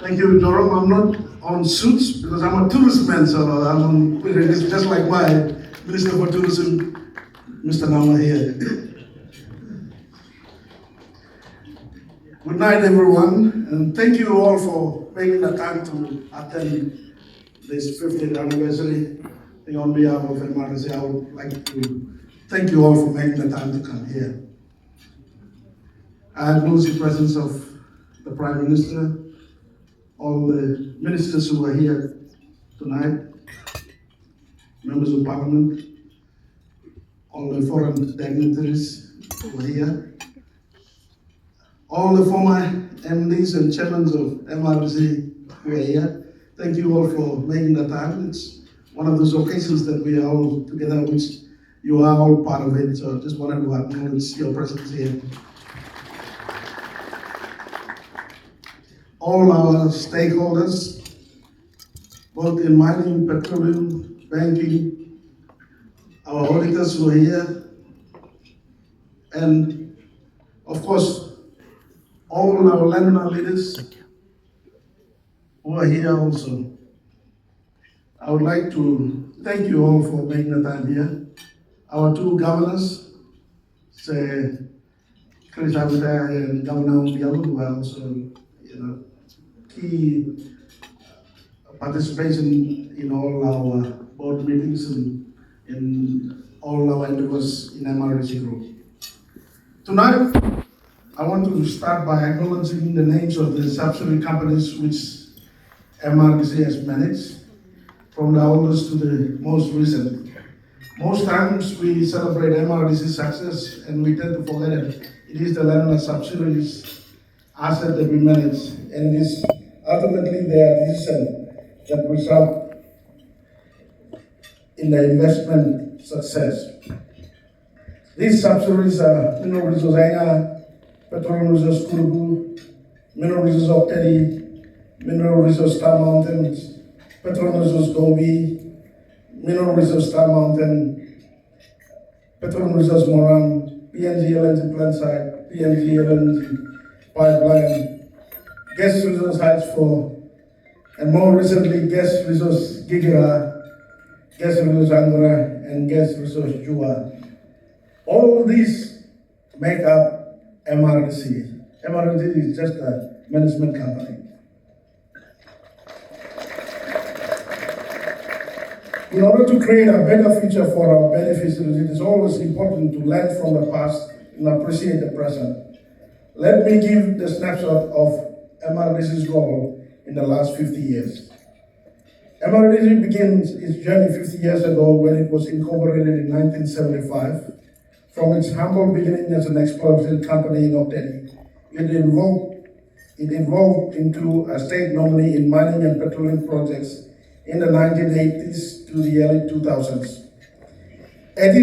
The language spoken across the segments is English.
Thank you, Joram. I'm not on suits because I'm a tourist man, so I'm on, it's just like my Minister for Tourism, Mr. Nama here. Good night, everyone, and thank you all for making the time to attend this 50th anniversary. I think on behalf of MRDC, I would like to thank you all for making the time to come here. I acknowledge the presence of the Prime Minister, all the ministers who are here tonight, members of Parliament, all the foreign dignitaries who are here, all the former MDs and chairmen of MRDC who are here. Thank you all for making the time. It's one of those occasions that we are all together, which you are all part of it. So I just wanted to acknowledge your presence here. All our stakeholders, both in mining, petroleum, banking, our auditors who are here, and of course, all our landowner leaders who are here also. I would like to thank you all for making the time here. Our two governors, say Chris Abita and Governor Diallo, who are also, key participation in all our board meetings and in all our endeavors in MRDC Group. Tonight, I want to start by acknowledging the names of the subsidiary companies which MRDC has managed, from the oldest to the most recent. Most times we celebrate MRDC success and we tend to forget it. It is the landowner subsidiaries asset that we manage, and it is ultimately their decision that result in the investment success. These subsidiaries are Mineral Resource Anga, Petroleum Resource Kurubu, Mineral Resource of Teddy, Mineral Resource Star Mountains, Petroleum Resource Gobi, Mineral Resource Star Mountain, Petroleum Resource Moran, PNG LNG plant site, PNG LNG pipeline, Gas Resource Heights 4, and more recently, Gas Resource Gigira, Gas Resource Angora, and Gas Resource Jua. All these make up MRDC. MRDC is just a management company. In order to create a better future for our beneficiaries, it is always important to learn from the past and appreciate the present. Let me give the snapshot of MRDC's role in the last 50 years. MRDC began its journey 50 years ago when it was incorporated in 1975. From its humble beginning as an exploration company in Octedi, it evolved into a state nominee in mining and petroleum projects in the 1980s to the early 2000s. At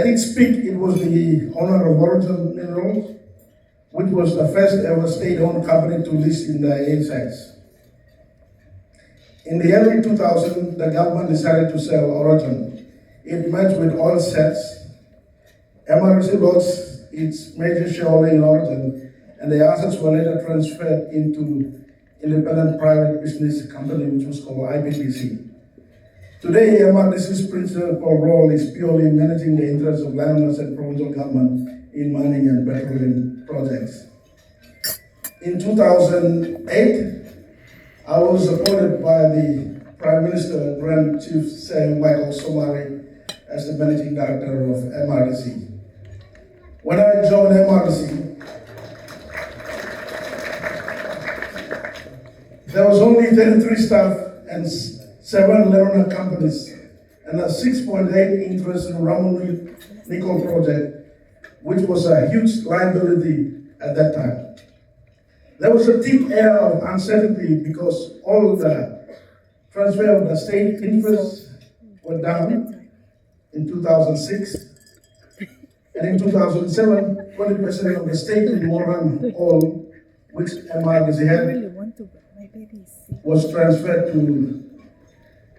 its peak, it was the owner of Origin Minerals, which was the first ever state-owned company to list in the ASX. In the early 2000s, the government decided to sell Origin. It merged with Oil Sets. MRDC lost its major shareholding in Origin, and the assets were later transferred into independent private business company, which was called IPPC. Today, MRDC's principal role is purely managing the interests of landowners and provincial government in mining and petroleum projects. In 2008, I was appointed by the Prime Minister, Grand Chief Sir Michael Somari, as the Managing Director of MRDC. When I joined MRDC, there was only 33 staff and 7 landowner companies and a 6.8 interest in Ramon Nickel project, which was a huge liability at that time. There was a deep air of uncertainty because all the transfer of the state interests were done in 2006. And in 2007, 20% of the state in Moran oil, which MRDC had, was transferred to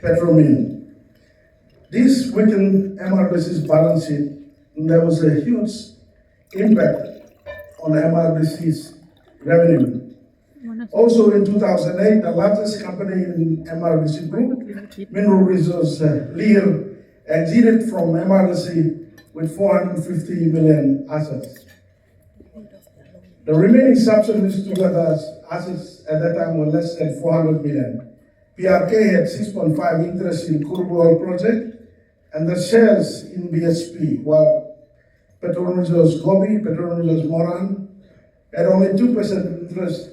Petromin. This weakened MRDC's balance sheet, and there was a huge impact on MRDC's revenue. Also in 2008, the largest company in MRDC Group, Mineral Resource Lear, exited from MRDC with 450 million assets. The remaining subsidiaries together assets at that time were less than 400 million. PRK had 6.5 interest in Kurubu Oil project and the shares in BSP, while Petrol Resources Gobi, Petrol Resources Moran had only 2% interest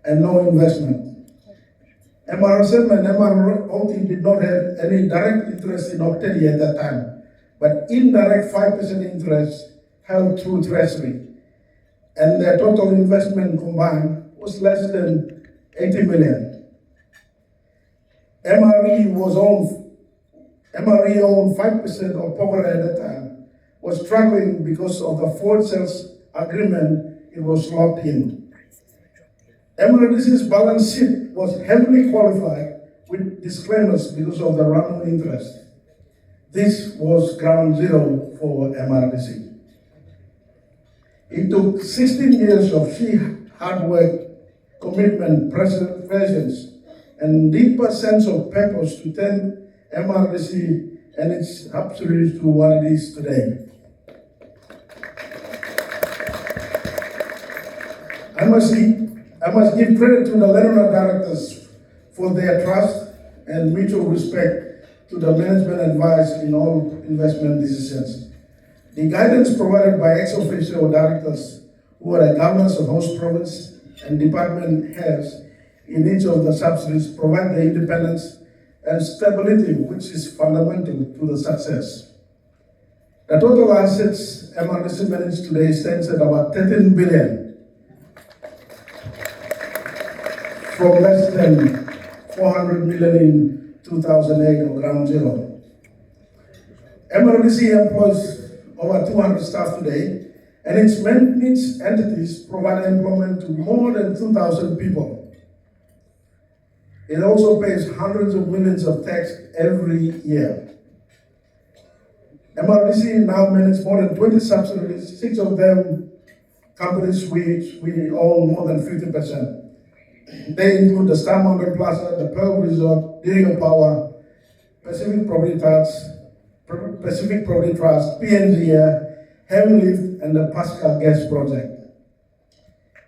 and no investment. MRSM and MROT did not have any direct interest in Octedi at that time, but indirect 5% interest held through Treasury. And their total investment combined was less than 80 million. MRE owned 5% of Pogora at that time, was struggling because of the forward sales agreement it was locked in. MRDC's balance sheet was heavily qualified with disclaimers because of the run-on interest. This was ground zero for MRDC. It took 16 years of sheer hard work, commitment, presence, and deeper sense of purpose to turn MRDC and its subsidiaries to what it is today. I must give credit to the Lenona directors for their trust and mutual respect to the management advice in all investment decisions. The guidance provided by ex-officio directors who are the governors of host province and department heads in each of the subsidiaries provide the independence and stability which is fundamental to the success. The total assets MRDC managed today stands at about 13 billion from less than 400 million in 2008 or ground zero. MRDC employs over 200 staff today, and its maintenance entities provide employment to more than 2,000 people. It also pays hundreds of millions of tax every year. MRDC now manages more than 20 subsidiaries, 6 of them companies which we own more than 50%. They include the Star Mountain Plaza, the Pearl Resort, Dirio Power, Pacific Property Trust, PNG, Heavy Lift, and the Pascal Gas Project.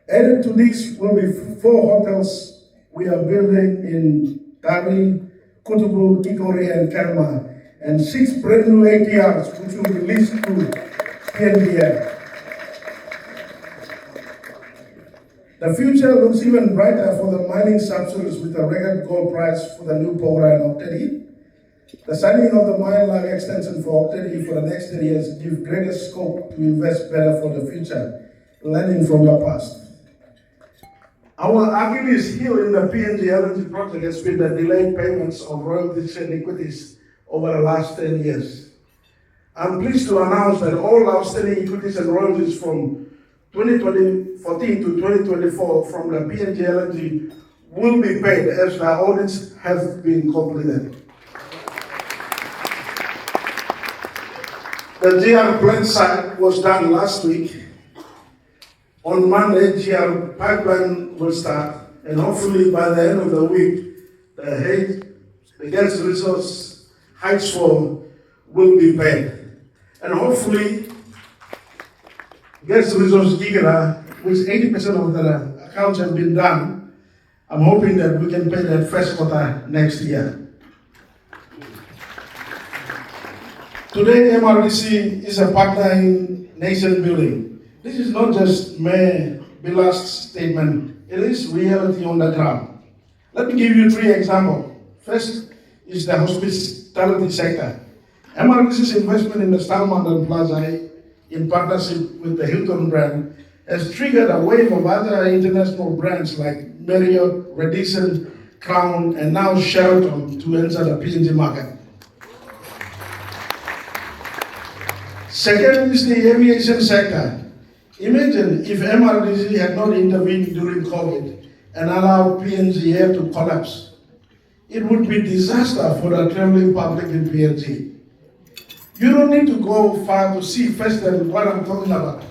Added to this will be 4 hotels we are building in Tari, Kutubu, Ikori, and Kerma, and 6 brand new ATRs which will be leased to PNG. The future looks even brighter for the mining subsidiaries with a record gold price for the new Pogora and Octedi. The signing of the mine life extension for Octedi for the next 10 years gives greater scope to invest better for the future, learning from the past. Our Achilles heel in the PNG LNG project has been the delayed payments of royalties and equities over the last 10 years. I'm pleased to announce that all outstanding equities and royalties from 2014 to 2024 from the PNG LNG will be paid as the audits have been completed. The GR plant site was done last week. On Monday, GR pipeline will start, and hopefully by the end of the week, the gas resource heights for will be paid. And hopefully, gas resource Gigara, which 80% of the accounts have been done, I'm hoping that we can pay that first quarter next year. Today, MRDC is a partner in nation building. This is not just Mayor Bila's statement, it is reality on the ground. Let me give you 3 examples. First is the hospitality sector. MRDC's investment in the Star Mountain Plaza in partnership with the Hilton brand has triggered a wave of other international brands like Marriott, Radisson, Crown, and now Sheraton to enter the PNG market. Second is the aviation sector. Imagine if MRDC had not intervened during COVID and allowed PNG Air to collapse. It would be disaster for the traveling public in PNG. You don't need to go far to see firsthand what I'm talking about.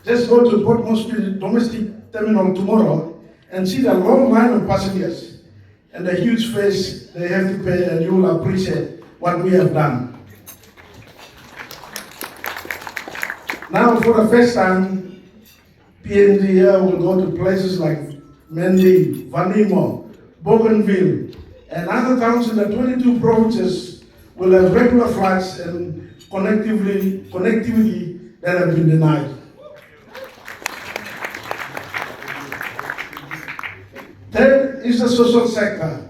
Just go to Port Moresby domestic terminal tomorrow and see the long line of passengers and the huge fares they have to pay, and you will appreciate what we have done. Now, for the first time, PNG here will go to places like Mendi, Vanimo, Bougainville, and other towns in the 22 provinces will have regular flights and connectivity that have been denied. Third is the social sector.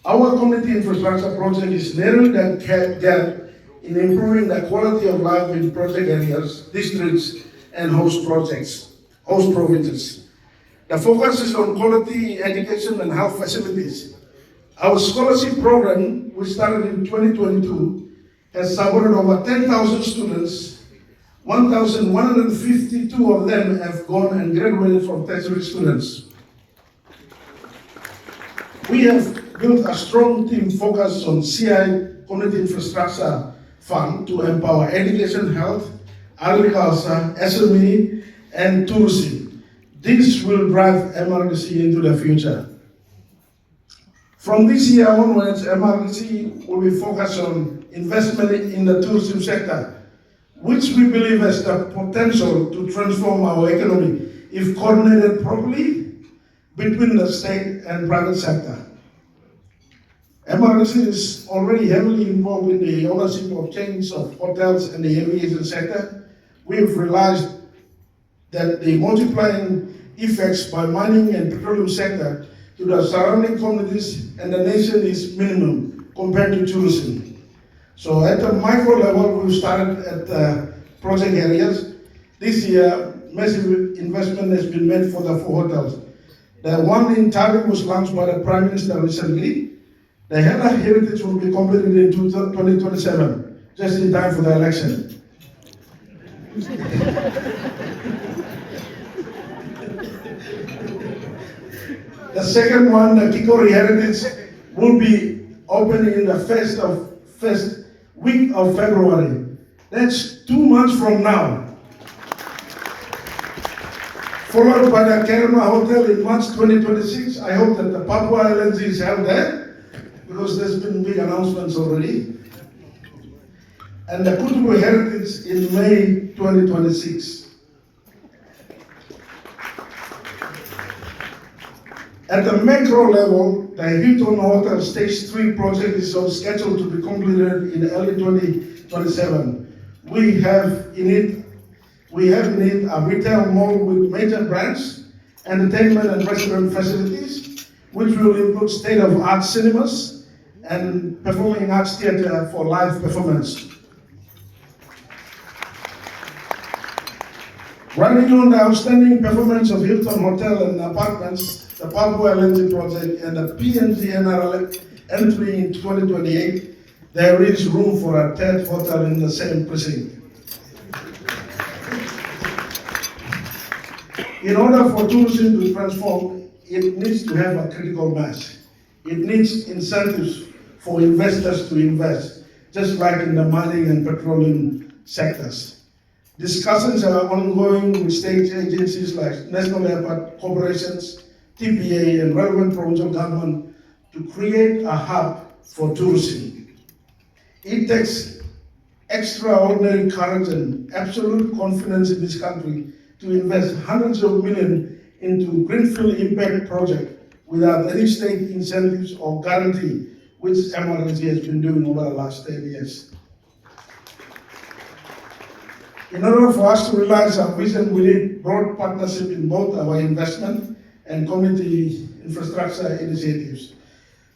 Our community infrastructure project is narrowing that gap in improving the quality of life in project areas, districts, and host provinces. The focus is on quality education and health facilities. Our scholarship program, which started in 2022, has supported over 10,000 students. 1,152 of them have gone and graduated from tertiary students. We have built a strong team focused on CI Community Infrastructure Fund to empower education, health, agriculture, SME, and tourism. This will drive MRDC into the future. From this year onwards, MRDC will be focused on investment in the tourism sector, which we believe has the potential to transform our economy if coordinated properly between the state and private sector. MRDC is already heavily involved in the ownership of chains of hotels and the aviation sector. We've realized that the multiplying effects by mining and petroleum sector to the surrounding communities and the nation is minimum compared to tourism. So at the micro level, we've started at project areas. This year, massive investment has been made for the 4 hotels. The one in Tari was launched by the Prime Minister recently. The Hela Heritage will be completed in 2027, just in time for the election. The second one, the Kikori Heritage, will be opening in the first week of February. That's 2 months from now. Followed by the Kerma Hotel in March 2026. I hope that the Papua Islands is held there, because there's been big announcements already. And the Kutubu Heritage in May 2026. At the macro level, the Hilton Hotel Stage 3 project is on schedule to be completed in early 2027. We have in it a retail mall with major brands, entertainment and restaurant facilities, which will include state-of-the-art cinemas and performing arts theater for live performance. Running on the outstanding performance of Hilton Hotel and Apartments, the Papua Islands project, and the PNG NRL entry in 2028, there is room for a third hotel in the same precinct. In order for tourism to transform, it needs to have a critical mass. It needs incentives for investors to invest, just like in the mining and petroleum sectors. Discussions are ongoing with state agencies like National Airport Corporations, TPA, and relevant provincial government to create a hub for tourism. It takes extraordinary courage and absolute confidence in this country to invest hundreds of millions into greenfield impact projects without any state incentives or guarantee, which MRDC has been doing over the last 10 years. In order for us to realize our vision, we need broad partnership in both our investment and community infrastructure initiatives,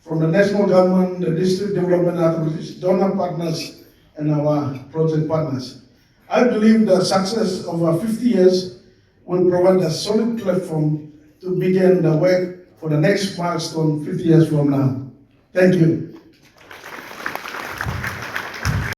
from the national government, the district development authorities, donor partners, and our project partners. I believe the success of our 50 years will provide a solid platform to begin the work for the next milestone 50 years from now. Thank you.